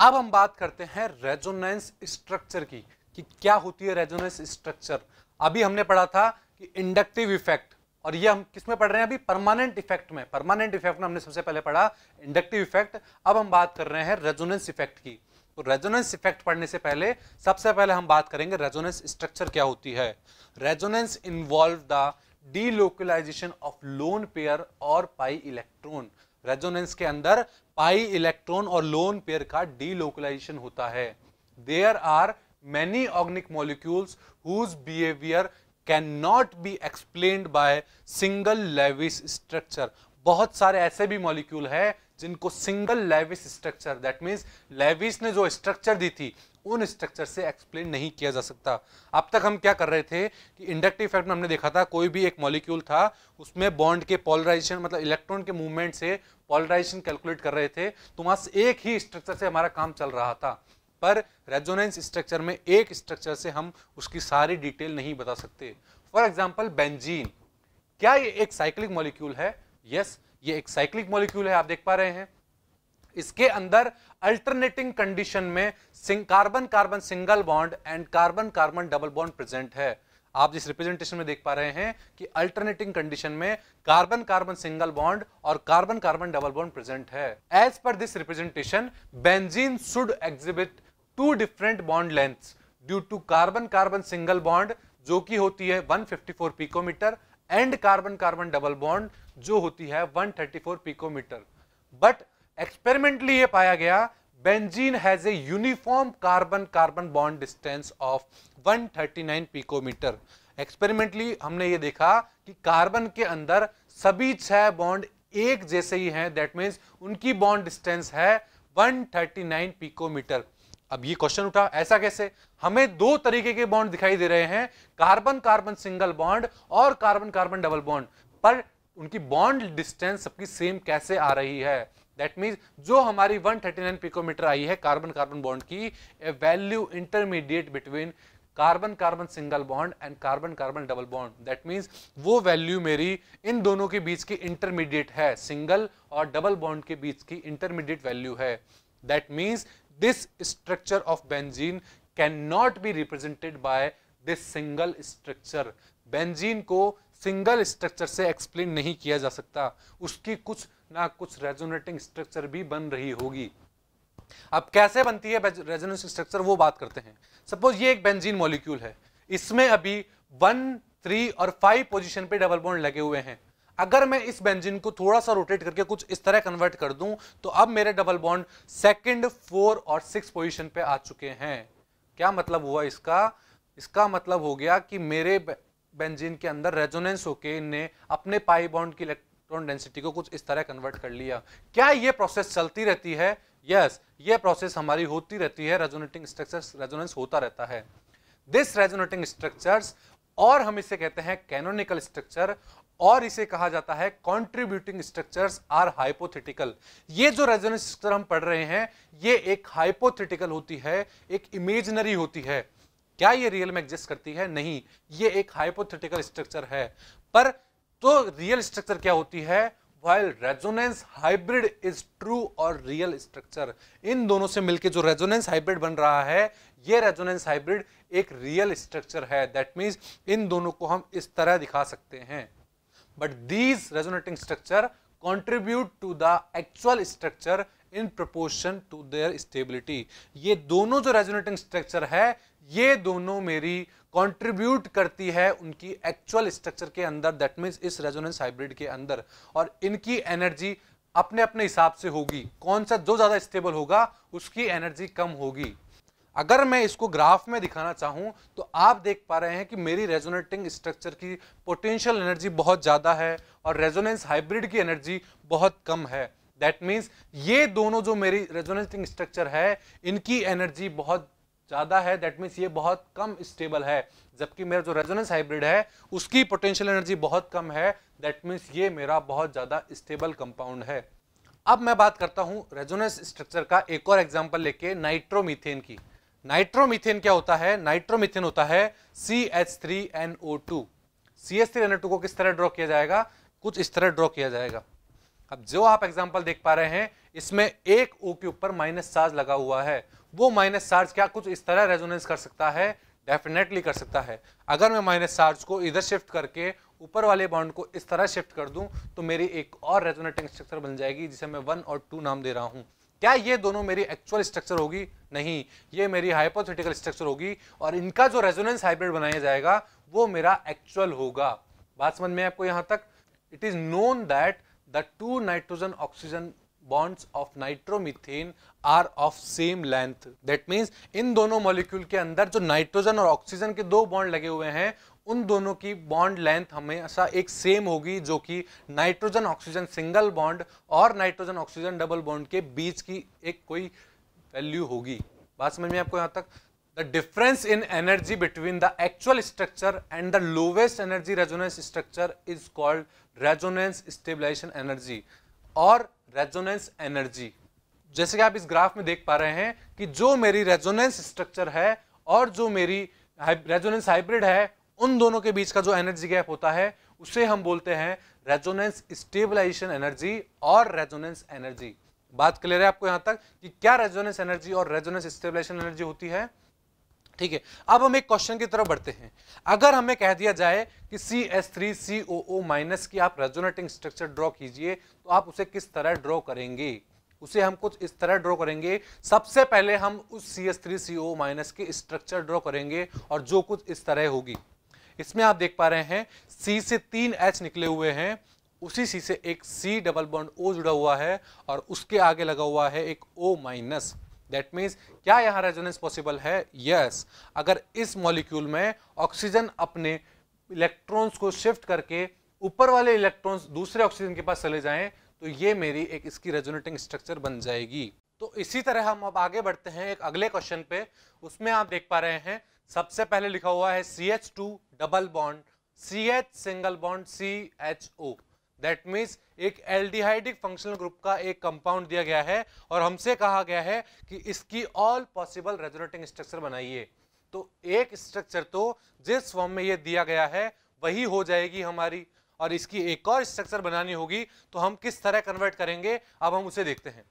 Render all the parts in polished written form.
अब हम बात करते हैं रेजोनेंस स्ट्रक्चर की कि क्या होती है रेजोनेंस स्ट्रक्चर। अभी हमने पढ़ा था कि इंडक्टिव इफेक्ट, और ये हम किसमें पढ़ रहे हैं अभी, परमानेंट इफेक्ट में। परमानेंट इफेक्ट में हमने सबसे पहले पढ़ा इंडक्टिव इफेक्ट, अब हम बात कर रहे हैं रेजोनेंस इफेक्ट की। तो रेजोनेंस इफेक्ट पढ़ने से पहले सबसे पहले हम बात करेंगे रेजोनेंस स्ट्रक्चर क्या होती है। Resonance involve the delocalization of lone pair और पाई इलेक्ट्रॉन। रेजोनेंस के अंदर पाई इलेक्ट्रॉन और लोन पेयर का डीलोकलाइजेशन होता है। There are many organic molecules whose behavior cannot be explained by single Lewis structure। बहुत सारे ऐसे भी मॉलिक्यूल है जिनको single Lewis structure, that means Lewis ने जो स्ट्रक्चर दी थी उन स्ट्रक्चर से एक्सप्लेन नहीं किया जा सकता। अब तक हम क्या कर रहे थे कि इंडक्टिव इफेक्ट में हमने देखा था कोई भी एक मॉलिक्यूल था उसमें बॉन्ड के पोलराइजेशन मतलब इलेक्ट्रॉन के मूवमेंट से पोलराइजेशन कैलकुलेट कर रहे थे, तो वहां से एक ही स्ट्रक्चर से हमारा काम चल रहा था। पर रेजोनेंस स्ट्रक्चर में एक स्ट्रक्चर से हम उसकी सारी डिटेल नहीं बता सकते। फॉर एग्जांपल बेंजीन, क्या ये एक साइक्लिक मॉलिक्यूल है? यस, ये एक साइक्लिक मॉलिक्यूल है, आप देख पा रहे हैं। इसके अंदर अल्टरनेटिंग कंडीशन में carbon carbon single bond and carbon carbon double bond present है। आप जिस रिप्रेजेंटेशन में देख पा रहे हैं कि अल्टरनेटिंग कंडीशन में कार्बन कार्बन सिंगल बॉन्ड और carbon carbon double bond present है। As per this representation benzene should exhibit two different bond lengths due to carbon carbon single bond जो की होती है 154 picometre and carbon carbon double bond जो होती है 134 picometre. But experimentally ये पाया गया benzene has a uniform carbon carbon bond distance of 139 picometre. Experimentally हमने ये देखा कि कार्बन के अंदर सभी 6 बॉन्ड एक जैसे ही हैं, दैट मींस उनकी बॉन्ड डिस्टेंस है 139 पिकोमीटर। अब ये क्वेश्चन उठा ऐसा कैसे, हमें दो तरीके के बॉन्ड दिखाई दे रहे हैं, कार्बन कार्बन सिंगल बॉन्ड और कार्बन कार्बन डबल बॉन्ड, पर उनकी बॉन्ड डिस्टेंस सबकी सेम कैसे आ रही है। दैट मींस जो हमारी 139 पिकोमीटर आई है कार्बन कार्बन बॉन्ड की, a value intermediate between carbon carbon single bond and carbon carbon double bond, that means वो वैल्यू मेरी इन दोनों के बीच की इंटरमीडिएट है, सिंगल और डबल बॉन्ड के बीच की इंटरमीडिएट वैल्यू है। That means this structure of benzene cannot be represented by this single structure। Benzene को सिंगल स्ट्रक्चर से एक्सप्लेन नहीं किया जा सकता, उसकी कुछ ना कुछ रेजोनेटिंग स्ट्रक्चर भी बन रही होगी। अब कैसे बनती है रेजोनेटिंग स्ट्रक्चर वो बात करते हैं। सपोज ये एक बेंजीन मॉलिक्यूल है, इसमें अभी 1, 3 और 5 पोजीशन पे डबल बॉन्ड लगे हुए हैं। अगर मैं इस बेंजीन को थोड़ा सा रोटेट करके कुछ इस तरह कन्वर्ट कर दूं तो अब मेरे डबल बॉन्ड 2nd, 4 और 6 पोजीशन पे आ चुके हैं। क्या मतलब हुआ इसका? इसका मतलब हो गया कि मेरे बेंजीन के अंदर रेजोनेंस होके इनने अपने पाई बॉन्ड की इलेक्ट्रॉन डेंसिटी को कुछ इस तरह कन्वर्ट कर लिया। क्या ये प्रोसेस चलती रहती है? यस, ये प्रोसेस हमारी होती रहती है, रेजोनेटिंग स्ट्रक्चर्स रेजोनेंस होता रहता है। दिस रेजोनेटिंग स्ट्रक्चर्स, और हम इसे कहते हैं कैनोनिकल स्ट्रक्चर, और इसे कहा जाता है कंट्रीब्यूटिंग स्ट्रक्चर्स आर हाइपोथेटिकल। ये जो रेजोनेंस स्ट्रक्चर हम पढ़ रहे हैं ये एक हाइपोथेटिकल होती है, एक इमेजिनरी होती है। क्या ये रियल में एग्जिस्ट करती है? नहीं, ये एक हाइपोथेटिकल स्ट्रक्चर है। पर तो रियल स्ट्रक्चर क्या होती है? While resonance hybrid is true और रियल स्ट्रक्चर, इन दोनों से मिलकर जो रेजोनेंस हाइब्रिड बन रहा है ये रेजोनेंस हाइब्रिड एक रियल स्ट्रक्चर है। दैट मींस इन दोनों को हम इस तरह दिखा सकते हैं। But these resonating structure contribute to the actual structure in proportion to their stability। ये दोनों जो resonating structure है ये दोनों मेरी contribute करती है उनकी actual structure के अंदर, that means इस resonance hybrid के अंदर, और इनकी energy अपने अपने हिसाब से होगी। कौन सा जो ज्यादा stable होगा उसकी energy कम होगी। अगर मैं इसको ग्राफ में दिखाना चाहूं तो आप देख पा रहे हैं कि मेरी रेजोनेटिंग स्ट्रक्चर की पोटेंशियल एनर्जी बहुत ज्यादा है और रेजोनेंस हाइब्रिड की एनर्जी बहुत कम है। दैट मींस ये दोनों जो मेरी रेजोनेटिंग स्ट्रक्चर है इनकी एनर्जी बहुत ज्यादा है, दैट मींस ये बहुत कम स्टेबल है, जबकि मेरा जो रेजोनेंस हाइब्रिड है उसकी पोटेंशियल एनर्जी बहुत कम है, दैट मींस ये मेरा बहुत ज्यादा स्टेबल कंपाउंड है। अब मैं बात करता हूं रेजोनेंस स्ट्रक्चर का एक और एग्जांपल लेके नाइट्रोमीथेन की। नाइट्रोमीथेन क्या होता है? नाइट्रोमीथेन होता है CH3NO2। CH3NO2 को किस तरह ड्रॉ किया जाएगा? कुछ इस तरह ड्रॉ किया जाएगा। अब जो आप एग्जांपल देख पा रहे हैं, इसमें एक O के ऊपर माइनस चार्ज लगा हुआ है, वो माइनस चार्ज क्या कुछ इस तरह रेजोनेंस कर सकता है? डेफिनेटली कर सकता है। अगर मैं माइनस चार्ज को इधर शिफ्ट करके ऊपर वाले बॉन्ड को इस तरह शिफ्ट कर दूं तो मेरी एक और रेजोनेटिंग स्ट्रक्चर बन जाएगी, जिसे मैं 1 और 2 नाम दे रहा हूं। क्या ये दोनों मेरी एक्चुअल स्ट्रक्चर होगी? नहीं, ये मेरी हाइपोथेटिकल स्ट्रक्चर होगी, और इनका जो रेजोनेंस हाइब्रिड बनाया जाएगा वो मेरा एक्चुअल होगा। बात समझ में आपको यहां तक? It is known that the 2 nitrogen oxygen bonds of nitromethane are of same length. That means इन दोनों मॉलिक्यूल के अंदर जो नाइट्रोजन और ऑक्सीजन के दो बॉन्ड लगे हुए हैं, उन दोनों की बॉन्ड लेंथ हमेशा एक सेम होगी, जो कि नाइट्रोजन ऑक्सीजन सिंगल बॉन्ड और नाइट्रोजन ऑक्सीजन डबल बॉन्ड के बीच की एक कोई वैल्यू होगी। बात समझ में आपको यहां तक? The difference in energy between the actual structure and the lowest energy resonance structure is called resonance stabilization energy और रेजोनेंस एनर्जी। जैसे कि आप इस ग्राफ में देख पा रहे हैं कि जो मेरी रेजोनेंस स्ट्रक्चर है और जो मेरी रेजोनेंस हाइब्रिड है, उन दोनों के बीच का जो एनर्जी गैप होता है उसे हम बोलते हैं रेजोनेंस स्टेबलाइजेशन एनर्जी और रेजोनेंस एनर्जी। बात क्लियर है आपको यहां तक कि क्या रेजोनेंस एनर्जी और रेजोनेंस स्टेबलाइजेशन एनर्जी होती है? ठीक है, अब हम एक क्वेश्चन की तरफ बढ़ते हैं। अगर हमें कह दिया जाए कि CH3COO- की आप रेजोनेटिंग स्ट्रक्चर ड्रॉ कीजिए, तो आप उसे किस तरह ड्रॉ करेंगे? उसे हम कुछ इस तरह ड्रॉ करेंगे। सबसे पहले हम उस CH3COO- की स्ट्रक्चर ड्रॉ करेंगे और जो कुछ इस तरह होगी। इसमें आप देख पा रहे हैं C से 3 H निकले हुए हैं, उसी C से एक C डबल बॉन्ड O जुड़ा हुआ है और उसके आगे लगा हुआ है एक O-। दैट मीन्स क्या यहां रेजोनेंस पॉसिबल है? यस। अगर इस मॉलिक्यूल में ऑक्सीजन अपने इलेक्ट्रॉन्स को शिफ्ट करके ऊपर वाले इलेक्ट्रॉन्स दूसरे ऑक्सीजन के पास चले जाएं, तो ये मेरी एक इसकी रेजोनेटिंग स्ट्रक्चर बन जाएगी। तो इसी तरह हम अब आगे बढ़ते हैं एक अगले क्वेश्चन पे। उसमें आप देख पा रहे हैं सबसे पहले लिखा हुआ है CH2 double bond CH single bond CHO। That means एक एल्डिहाइडिक फंक्शनल ग्रुप का एक कंपाउंड दिया गया है और हमसे कहा गया है कि इसकी ऑल पॉसिबल रेजोनेटिंग स्ट्रक्चर बनाइए। तो एक स्ट्रक्चर तो जिस फॉर्म में ये दिया गया है वही हो जाएगी हमारी, और इसकी एक और स्ट्रक्चर बनानी होगी, तो हम किस तरह कन्वर्ट करेंगे अब हम उसे देखते हैं।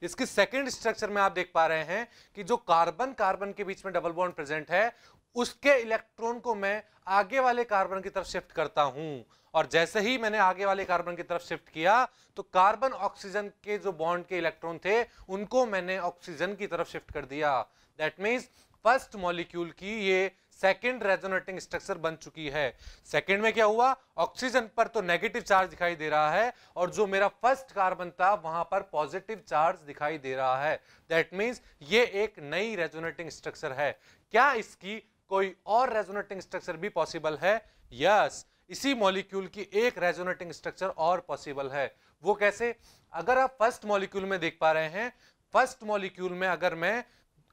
इसकी सेकेंड स्ट्रक्चर में आप देख पा रहे हैं कि जो कार्बन कार्बन के बीच में डबल बॉन्ड प्रेजेंट है, उसके इलेक्ट्रॉन को मैं आगे वाले कार्बन की तरफ शिफ्ट करता हूं, और जैसे ही मैंने आगे वाले कार्बन की तरफ शिफ्ट किया तो कार्बन ऑक्सीजन के जो बॉन्ड के इलेक्ट्रॉन थे उनको मैंने ऑक्सीजन की तरफ शिफ्ट कर दिया। दैट मीन्स फर्स्ट मॉलिक्यूल की ये सेकेंड रेजोनेटिंग स्ट्रक्चर बन चुकी है। सेकेंड में क्या हुआ? ऑक्सीजन पर तो नेगेटिव चार्ज दिखाई दे रहा है और जो मेरा फर्स्ट कार्बन था वहां पर पॉजिटिव चार्ज दिखाई दे रहा है। दैट मीन्स ये एक नई रेजोनेटिंग स्ट्रक्चर है। क्या इसकी कोई और रेजोनेटिंग स्ट्रक्चर भी पॉसिबल है? यस। इसी मॉलिक्यूल की एक रेजोनेटिंग स्ट्रक्चर और पॉसिबल है। वो कैसे? अगर आप फर्स्ट मॉलिक्यूल में देख पा रहे हैं, फर्स्ट मॉलिक्यूल में अगर मैं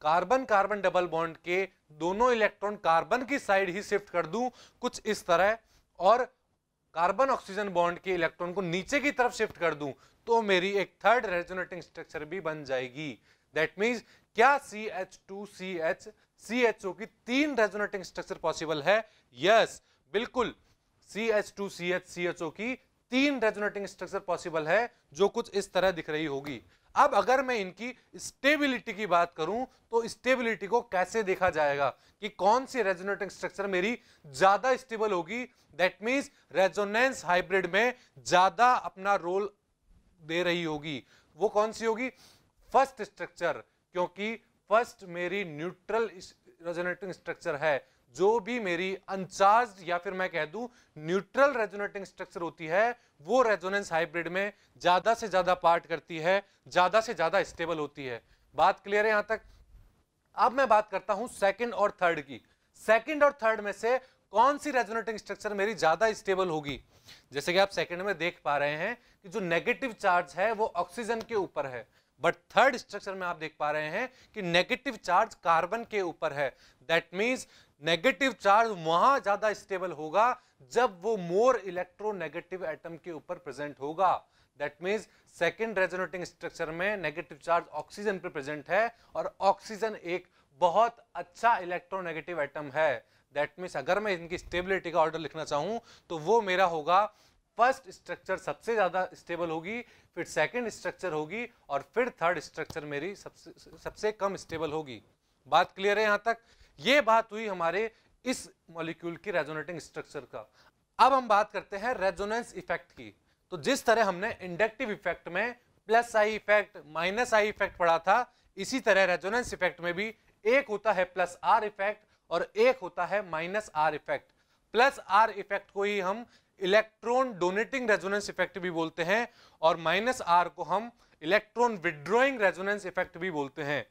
कार्बन कार्बन डबल बॉन्ड के दोनों इलेक्ट्रॉन कार्बन की साइड ही शिफ्ट कर दूं कुछ इस तरह, और कार्बन ऑक्सीजन बॉन्ड के इलेक्ट्रॉन को नीचे की तरफ शिफ्ट कर दूं, तो मेरी एक थर्ड रेजोनेटिंग स्ट्रक्चर भी बन जाएगी। दैट मीन्स क्या CH2CH CHO की 3 रेजोनेटिंग स्ट्रक्चर पॉसिबल है? यस, बिल्कुल। CH2CH CHO की 3 रेजोनेटिंग स्ट्रक्चर पॉसिबल है, जो कुछ इस तरह दिख रही होगी। अब अगर मैं इनकी स्टेबिलिटी की बात करूं तो स्टेबिलिटी को कैसे देखा जाएगा कि कौन सी रेजोनेटिंग स्ट्रक्चर मेरी ज्यादा स्टेबल होगी? दैट मीन्स रेजोनेंस हाइब्रिड में ज्यादा अपना रोल दे रही होगी। वो कौन सी होगी? फर्स्ट स्ट्रक्चर, क्योंकि फर्स्ट मेरी न्यूट्रल रेजोनेटिंग स्ट्रक्चर है। जो भी मेरी अनचार्ज या फिर मैं कह दूं न्यूट्रल रेजोनेटिंग स्ट्रक्चर होती है, वो रेजोनेंस हाइब्रिड में ज्यादा से ज्यादा पार्ट करती है, ज्यादा से ज्यादा स्टेबल होती है। बात क्लियर है यहां तक? अब मैं बात करता हूं सेकंड और थर्ड की। सेकंड और थर्ड में से कौन सी रेजोनेटिंग स्ट्रक्चर मेरी ज्यादा स्टेबल होगी? जैसे कि आप सेकंड में देख पा रहे हैं कि जो नेगेटिव चार्ज है वो ऑक्सीजन के ऊपर है, बट थर्ड स्ट्रक्चर में आप देख पा रहे हैं कि नेगेटिव चार्ज कार्बन के ऊपर है। दैट मीन्स नेगेटिव चार्ज वहां ज्यादा स्टेबल होगा जब वो मोर इलेक्ट्रोनेगेटिव एटम के ऊपर प्रेजेंट होगा। That means second resonating structure में नेगेटिव चार्ज ऑक्सीजन पे प्रेजेंट है और ऑक्सीजन एक बहुत अच्छा इलेक्ट्रोनेगेटिव एटम है। दैट मीन्स अगर मैं इनकी स्टेबिलिटी का ऑर्डर लिखना चाहूं तो वो मेरा होगा फर्स्ट स्ट्रक्चर सबसे ज्यादा स्टेबल होगी, फिर सेकंड स्ट्रक्चर होगी और फिर थर्ड स्ट्रक्चर मेरी सबसे कम स्टेबल होगी। बात क्लियर है यहां तक? ये बात हुई हमारे इस मॉलिक्यूल की रेजोनेटिंग स्ट्रक्चर का। अब हम बात करते हैं रेजोनेंस इफेक्ट की। तो जिस तरह हमने इंडक्टिव इफेक्ट में plus I effect minus I effect पढ़ा था, इसी तरह रेजोनेंस इफेक्ट में भी एक होता है प्लस आर इफेक्ट और एक होता है minus are effect. Plus are effect को ही हम इलेक्ट्रॉन डोनेटिंग रेजोनेंस इफेक्ट भी बोलते हैं और माइनस आर को हम इलेक्ट्रॉन विड्रॉइंग रेजोनेंस इफेक्ट भी बोलते हैं।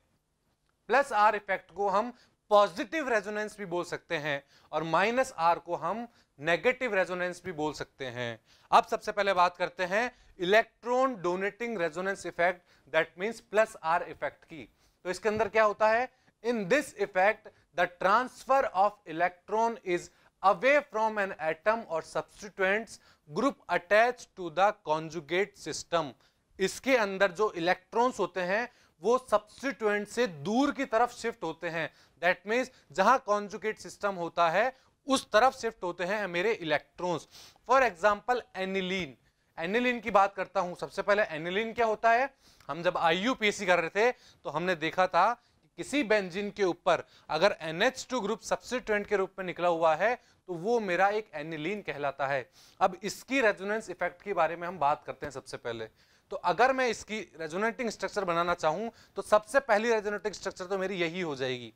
प्लस आर इफेक्ट को हम पॉजिटिव रेजोनेंस भी बोल सकते हैं और माइनस आर को हम नेगेटिव रेजोनेंस भी बोल सकते हैं। अब सबसे पहले बात करते हैं electron donating resonance effect, that means plus are effect की। तो इसके अंदर क्या होता है? In this effect the transfer of electron is away from an atom or substituents group attached to the conjugate system। इसके अंदर जो इलेक्ट्रॉन्स होते हैं वो सब्स्टिट्यूएंट से दूर की तरफ शिफ्ट होते हैं। दैट मींस जहां कॉन्जुगेट सिस्टम होता है उस तरफ शिफ्ट होते हैं मेरे electrons. For example aniline, aniline की बात करता हूं। सबसे पहले एनिलीन क्या होता है? हम जब IUPAC कर रहे थे तो हमने देखा था किसी बेंजीन के ऊपर अगर NH2 ग्रुप सब्स्टिट्यूएंट के रूप में निकला हुआ है तो वो मेरा एक एनिलीन कहलाता है। अब इसकी रेजोनेंस इफेक्ट के बारे में हम बात करते हैं सबसे पहले। तो अगर मैं इसकी रेजोनेटिंग स्ट्रक्चर बनाना चाहूं तो सबसे पहली रेजोनेटिंग स्ट्रक्चर तो मेरी यही हो जाएगी।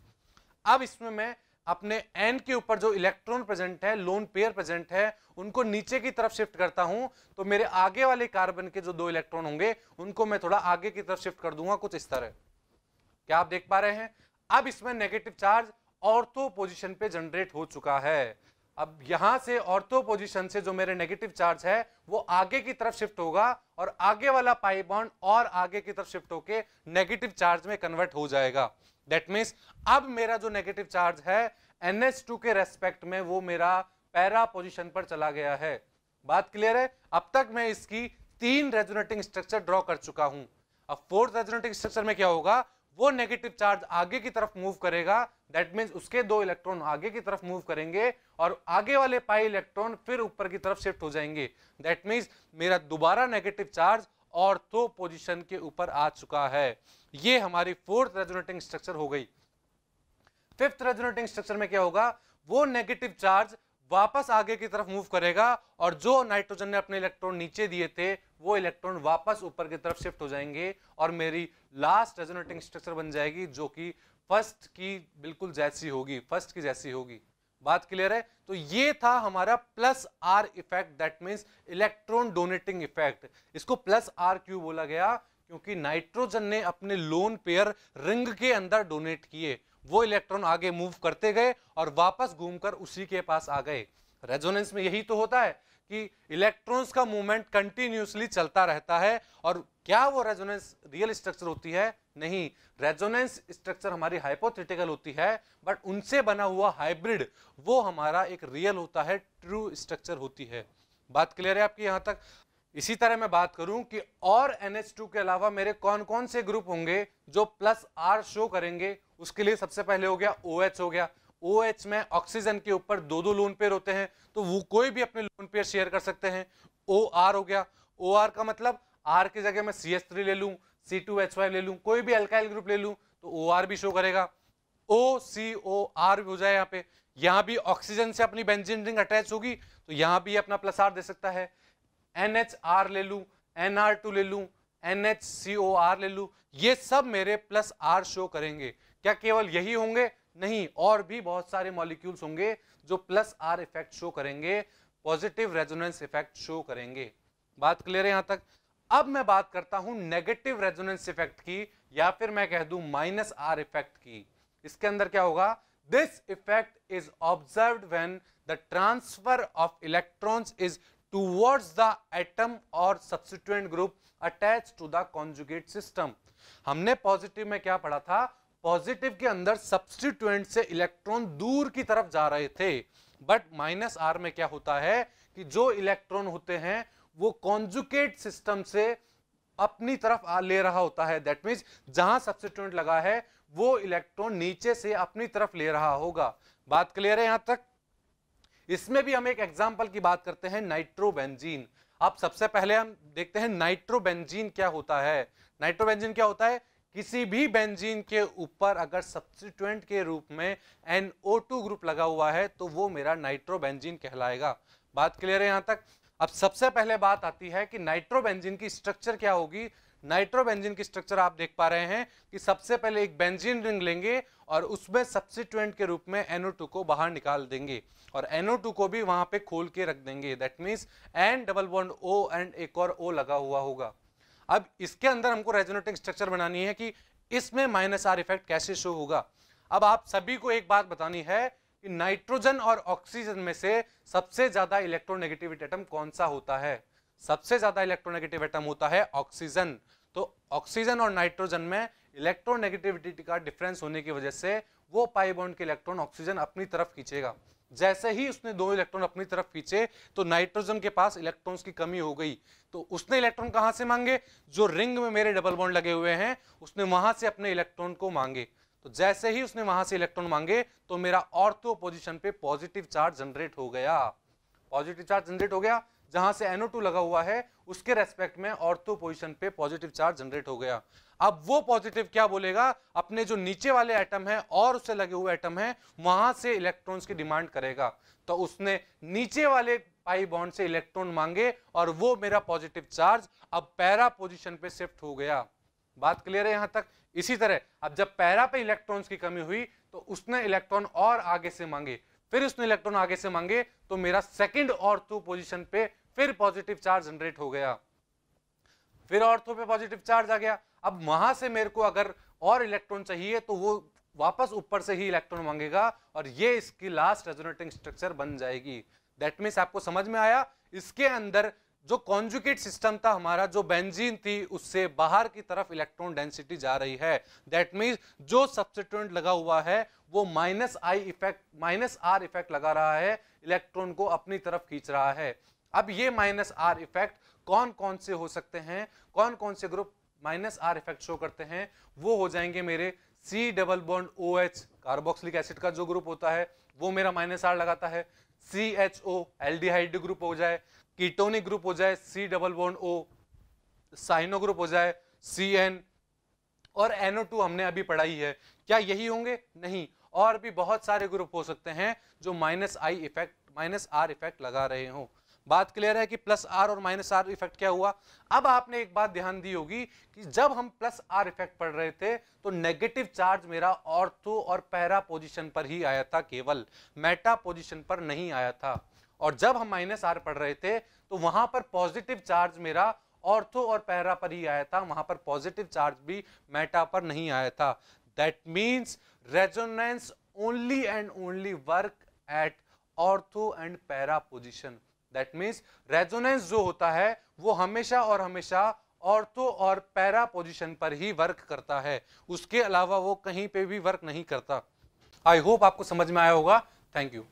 अब इसमें मैं अपने N के ऊपर जो इलेक्ट्रॉन प्रेजेंट है, लोन पेयर प्रेजेंट है, उनको नीचे की तरफ शिफ्ट करता हूं तो मेरे आगे वाले कार्बन के जो 2 इलेक्ट्रॉन होंगे उनको मैं थोड़ा आगे की तरफ शिफ्ट कर दूंगा, कुछ इस तरह। क्या आप देख पा रहे हैं? अब इसमें नेगेटिव चार्ज ऑर्थो पोजीशन पे जनरेट हो चुका है। अब यहां से ऑर्थो पोजीशन से जो मेरे नेगेटिव चार्ज है वो आगे की तरफ शिफ्ट होगा और आगे वाला पाई बॉन्ड और आगे की तरफ शिफ्ट होके नेगेटिव चार्ज में कन्वर्ट हो जाएगा। दैट मींस अब मेरा जो नेगेटिव चार्ज है NH2 के रेस्पेक्ट में वो मेरा पैरा पोजीशन पर चला गया है। बात क्लियर है? अब तक मैं इसकी 3 रेजोनेटिंग स्ट्रक्चर ड्रॉ कर चुका हूं। अब 4th रेजोनेटिंग स्ट्रक्चर में क्या होगा? वो नेगेटिव चार्ज आगे की तरफ मूव करेगा। दैट मींस उसके 2 इलेक्ट्रॉन आगे की तरफ मूव करेंगे और आगे वाले पाई इलेक्ट्रॉन फिर ऊपर की तरफ शिफ्ट हो जाएंगे। दैट मींस मेरा दोबारा नेगेटिव चार्ज ऑर्थो पोजीशन के ऊपर आ चुका है। ये हमारी 4th रेजोनेटिंग स्ट्रक्चर हो गई। 5th रेजोनेटिंग स्ट्रक्चर में क्या होगा? वो नेगेटिव चार्ज वापस आगे की तरफ मूव करेगा और जो नाइट्रोजन ने अपने इलेक्ट्रॉन नीचे दिए थे वो इलेक्ट्रॉन वापस ऊपर की तरफ शिफ्ट हो जाएंगे और मेरी लास्ट रेजोनेटिंग स्ट्रक्चर बन जाएगी जो कि फर्स्ट की बिल्कुल जैसी होगी, फर्स्ट की जैसी होगी। बात क्लियर है? तो ये था हमारा plus are effect, that means electron donating effect. इसको प्लस आर क्यों बोला गया? क्योंकि नाइट्रोजन ने अपने लोन पेयर रिंग के अंदर डोनेट किए, वो इलेक्ट्रॉन आगे मूव करते गए और वापस घूमकर उसी के पास आ गए। रेजोनेंस में यही तो होता है कि इलेक्ट्रॉन्स का मूवमेंट कंटिन्यूअसली चलता रहता है। और क्या वो रेजोनेंस रियल स्ट्रक्चर होती है? नहीं, रेजोनेंस स्ट्रक्चर हमारी हाइपोथेटिकल होती है, बट उनसे बना हुआ हाइब्रिड वो हमारा एक रियल होता है, ट्रू स्ट्रक्चर होती है। बात क्लियर है आपकी यहां तक? इसी तरह मैं बात करूं कि और NH2 के अलावा मेरे कौन कौन से ग्रुप होंगे जो प्लस आर शो करेंगे, उसके लिए सबसे पहले हो गया OH हो गया। OH में ऑक्सीजन के ऊपर 2-2 लोन पेयर होते हैं तो वो कोई भी अपने लोन पेयर शेयर कर सकते हैं। OR हो गया। OR का मतलब R की जगह मैं CH3 ले लूं, C2H5 ले लूं, कोई भी अल्काइल ग्रुप ले लूं तो OR भी शो करेगा। OCOR भी हो जाए यहाँ पे। यहां भी ऑक्सीजन से अपनी बेंजीन रिंग अटैच होगी तो यहां भी अपना प्लस आर दे सकता है। NHR ले लूं, NR2 ले लूं, NHCOR ले लूं, ये सब मेरे प्लस आर शो करेंगे। क्या केवल यही होंगे? नहीं, और भी बहुत सारे मॉलिक्यूल्स होंगे जो प्लस आर इफेक्ट शो करेंगे, पॉजिटिव रेजोनेंस इफेक्ट शो करेंगे। बात क्लियर है यहां तक? अब मैं बात करता हूं नेगेटिव रेजोनेंस इफेक्ट की, या फिर मैं कह दूं माइनस आर इफेक्ट की। इसके अंदर क्या होगा? This effect is observed when the transfer of electrons is towards the atom or substituent group attached to the conjugate system। हमने पॉजिटिव में क्या पढ़ा था? पॉजिटिव के अंदर सब्स्टिट्यूएंट से इलेक्ट्रॉन दूर की तरफ जा रहे थे, बट माइनस आर में क्या होता है कि जो इलेक्ट्रॉन होते हैं वो कॉन्जुगेट सिस्टम से अपनी तरफ ले रहा होता है। दैट मींस जहां सब्स्टिट्यूएंट लगा है वो इलेक्ट्रॉन नीचे से अपनी तरफ ले रहा होगा। बात क्लियर है यहां तक? इसमें भी हम एक एग्जाम्पल की बात करते हैं, नाइट्रोबेंजीन। अब सबसे पहले हम देखते हैं नाइट्रोबेंजीन क्या होता है। नाइट्रोबेंजीन क्या होता है? किसी भी बेंजीन के ऊपर अगर सब्स्टिट्यूएंट के रूप में NO2 ग्रुप लगा हुआ है तो वो मेरा नाइट्रोबेंजीन कहलाएगा। बात क्लियर है यहां तक? अब सबसे पहले बात आती है कि नाइट्रोबेंजीन की स्ट्रक्चर क्या होगी। नाइट्रोबेंजीन की स्ट्रक्चर आप देख पा रहे हैं कि सबसे पहले एक बेंजीन रिंग लेंगे और उसमें सब्स्टिट्यूएंट के रूप में NO2 को बाहर निकाल देंगे और NO2 को भी वहां पे खोल के रख देंगे। That means N double bond O and एक और O लगा हुआ होगा। अब इसके अंदर हमको रेजोनेटिंग स्ट्रक्चर बनानी है कि इसमें -R इफेक्ट कैसे शो होगा। अब आप सभी को एक बात बतानी है कि नाइट्रोजन और ऑक्सीजन में से सबसे ज्यादा इलेक्ट्रोनेगेटिविटी एटम कौन सा होता है? सबसे ज्यादा इलेक्ट्रोनेगेटिव एटम होता है ऑक्सीजन। तो ऑक्सीजन और नाइट्रोजन में इलेक्ट्रोनेगेटिविटी का डिफरेंस होने की वजह से वो पाई बॉन्ड के इलेक्ट्रॉन ऑक्सीजन अपनी तरफ खींचेगा। जैसे ही उसने 2 इलेक्ट्रॉन अपनी तरफ खींचे तो नाइट्रोजन के पास इलेक्ट्रॉन्स की कमी हो गई, तो उसने इलेक्ट्रॉन कहां से मांगे? जो रिंग में मेरे डबल बॉन्ड लगे हुए हैं उसने वहां से अपने इलेक्ट्रॉन को मांगे। तो जैसे ही उसने वहां से इलेक्ट्रॉन मांगे तो मेरा ऑर्थो पोजीशन पे पॉजिटिव चार्ज जनरेट हो गया। पॉजिटिव चार्ज जनरेट हो गया, जहां से NO2 लगा हुआ है उसके रेस्पेक्ट में ऑर्थो पोजीशन पे पॉजिटिव चार्ज जनरेट हो गया। अब वो पॉजिटिव क्या बोलेगा? अपने जो नीचे वाले एटम है और उससे लगे हुए एटम है वहां से इलेक्ट्रॉन्स की डिमांड करेगा। तो उसने नीचे वाले पाई बॉन्ड से इलेक्ट्रॉन मांगे और वो मेरा पॉजिटिव चार्ज अब पैरा पोजीशन पे शिफ्ट हो गया। बात क्लियर है यहां तक? इसी तरह अब जब पैरा पे इलेक्ट्रॉन्स की कमी हुई तो उसने इलेक्ट्रॉन और आगे से मांगे, फिर उसने इलेक्ट्रॉन आगे से मांगे तो मेरा सेकंड ऑर्थो पोजीशन पे फिर पॉजिटिव चार्ज जनरेट हो गया। फिर ऑर्थो पे पॉजिटिव चार्ज आ गया। अब वहां से मेरे को अगर और इलेक्ट्रॉन चाहिए तो वो वापस ऊपर से ही इलेक्ट्रॉन मांगेगा और ये इसकी लास्ट रेजोनेटिंग स्ट्रक्चर बन जाएगी। दैट मीन्स आपको समझ में आया? इसके अंदर जो कॉन्जुगेट सिस्टम था हमारा, जो बेंजीन थी उससे बाहर की तरफ इलेक्ट्रॉन डेंसिटी जा रही है। दैट मीन्स जो सब्स्टिट्यूएंट लगा हुआ है वो -R इफेक्ट लगा रहा है, इलेक्ट्रॉन को अपनी तरफ खींच रहा है। अब ये -R इफेक्ट कौन कौन से हो सकते हैं, कौन कौन से ग्रुप -R इफेक्ट शो करते हैं? वो हो जाएंगे मेरे C double bond OH carboxylic acid का जो ग्रुप होता है वो मेरा -R लगाता है। CHO एल्डिहाइड ग्रुप हो जाए, कीटोनिक ग्रुप हो जाए C double bond O, cyano group हो जाए CN और NO2 हमने अभी पढ़ाई है। क्या यही होंगे? नहीं, और भी बहुत सारे ग्रुप हो सकते हैं जो -R इफेक्ट लगा रहे हो। बात क्लियर है कि +R और -R इफेक्ट क्या हुआ? अब आपने एक बात ध्यान दी होगी कि जब हम +R इफेक्ट पढ़ रहे थे तो नेगेटिव चार्ज मेरा ऑर्थो और पैरा पोजीशन पर ही आया था, केवल मेटा पोजीशन पर नहीं आया था। और जब हम -R पढ़ रहे थे तो वहां पर पॉजिटिव चार्ज मेरा ऑर्थो और पैरा पर ही आया था, वहां पर पॉजिटिव चार्ज भी मेटा पर नहीं आया था। That means resonance only and only work at ortho and para position. That means resonance जो होता है वो हमेशा और हमेशा ऑर्थो और पैरा पोजीशन पर ही वर्क करता है, उसके अलावा वो कहीं पे भी वर्क नहीं करता। आई होप आपको समझ में आया होगा। Thank you.